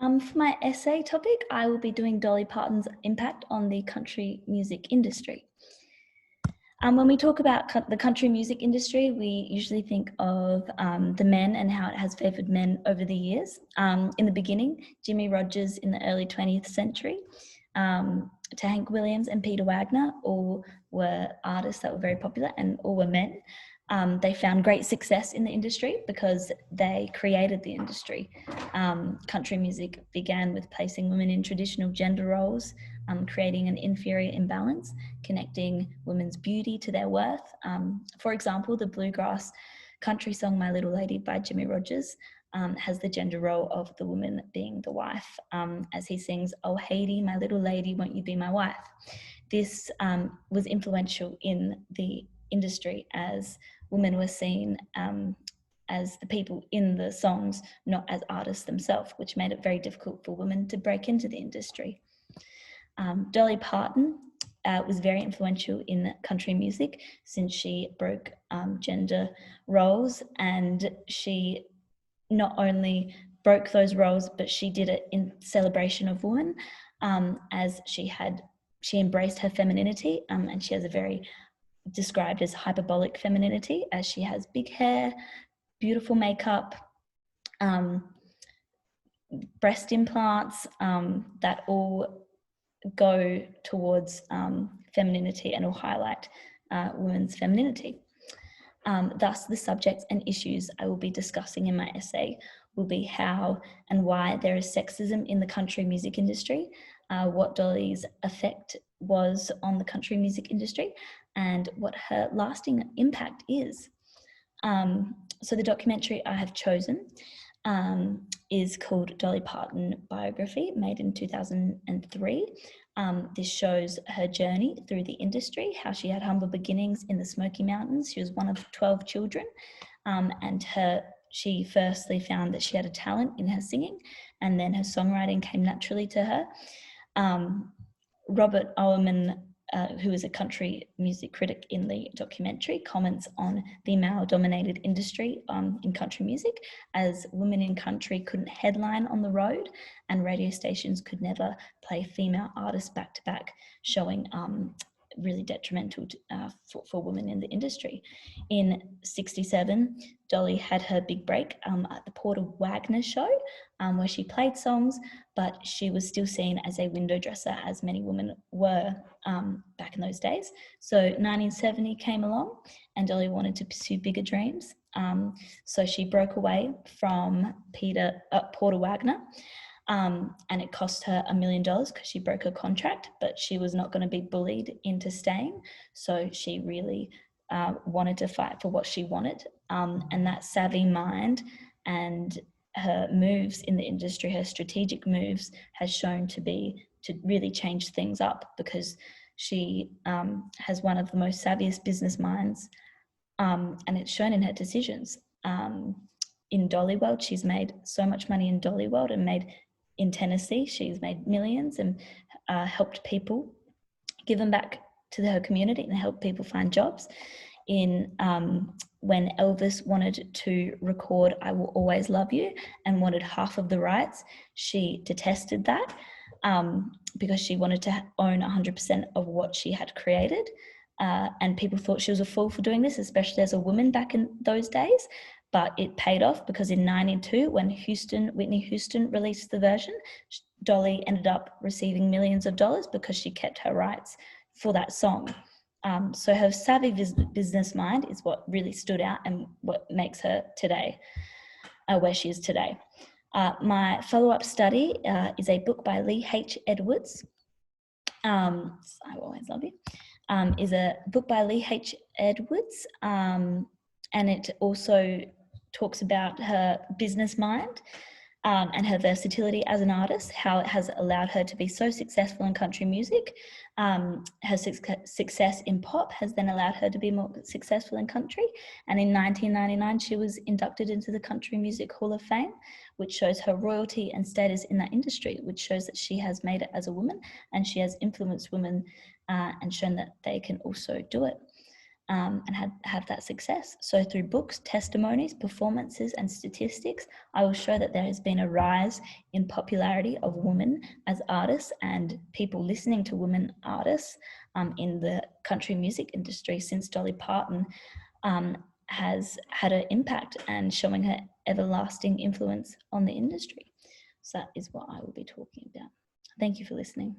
For my essay topic, I will be doing Dolly Parton's impact on the country music industry. When we talk about the country music industry, we usually think of the men and how it has favoured men over the years. In the beginning, Jimmy Rogers in the early 20th century, to Hank Williams and Peter Wagner, all were artists that were very popular and all were men. They found great success in the industry because they created the industry. Country music began with placing women in traditional gender roles, creating an inferior imbalance, connecting women's beauty to their worth. For example, the bluegrass country song My Little Lady by Jimmy Rogers has the gender role of the woman being the wife, as he sings, "Oh Haidee, my little lady, won't you be my wife?" This was influential in the industry as women were seen as the people in the songs, not as artists themselves, which made it very difficult for women to break into the industry. Dolly Parton was very influential in country music since she broke gender roles, and she not only broke those roles, but she did it in celebration of women, as she embraced her femininity, and she has a very described as hyperbolic femininity, as she has big hair, beautiful makeup, breast implants that all go towards femininity and will highlight women's femininity. Thus, the subjects and issues I will be discussing in my essay will be how and why there is sexism in the country music industry, what Dolly's effect was on the country music industry, and what her lasting impact is. So the documentary I have chosen is called Dolly Parton Biography, made in 2003. This shows her journey through the industry, how she had humble beginnings in the Smoky Mountains. She was one of 12 children, and she firstly found that she had a talent in her singing, and then her songwriting came naturally to her. Robert Owerman, who is a country music critic in the documentary, comments on the male-dominated industry in country music, as women in country couldn't headline on the road and radio stations could never play female artists back-to-back, showing really detrimental for women in the industry. In '67, Dolly had her big break at the Porter Wagner show, where she played songs, but she was still seen as a window dresser, as many women were back in those days. So 1970 came along and Dolly wanted to pursue bigger dreams. So she broke away from Porter Wagner, and it cost her $1 million because she broke her contract, but she was not going to be bullied into staying. So she really wanted to fight for what she wanted, and that savvy mind and her moves in the industry, her strategic moves, has shown to really change things up, because she has one of the most savviest business minds, and it's shown in her decisions. In Dolly World, she's made so much money in Dolly World, and in Tennessee, she's made millions and helped people, given back to her community and helped people find jobs. When Elvis wanted to record I Will Always Love You and wanted half of the rights, she detested that because she wanted to own 100% of what she had created. And people thought she was a fool for doing this, especially as a woman back in those days. But it paid off, because in '92, when Whitney Houston released the version, Dolly ended up receiving millions of dollars because she kept her rights for that song. So her savvy business mind is what really stood out and what makes her today, where she is today. My follow-up study is a book by Leigh H. Edwards. I Will Always Love You. Is a book by Leigh H. Edwards, and it also talks about her business mind and her versatility as an artist, how it has allowed her to be so successful in country music. Her success in pop has then allowed her to be more successful in country. And in 1999, she was inducted into the Country Music Hall of Fame, which shows her royalty and status in that industry, which shows that she has made it as a woman, and she has influenced women and shown that they can also do it. and have that success. So through books, testimonies, performances, and statistics, I will show that there has been a rise in popularity of women as artists and people listening to women artists in the country music industry since Dolly Parton has had an impact and showing her everlasting influence on the industry. So that is what I will be talking about. Thank you for listening.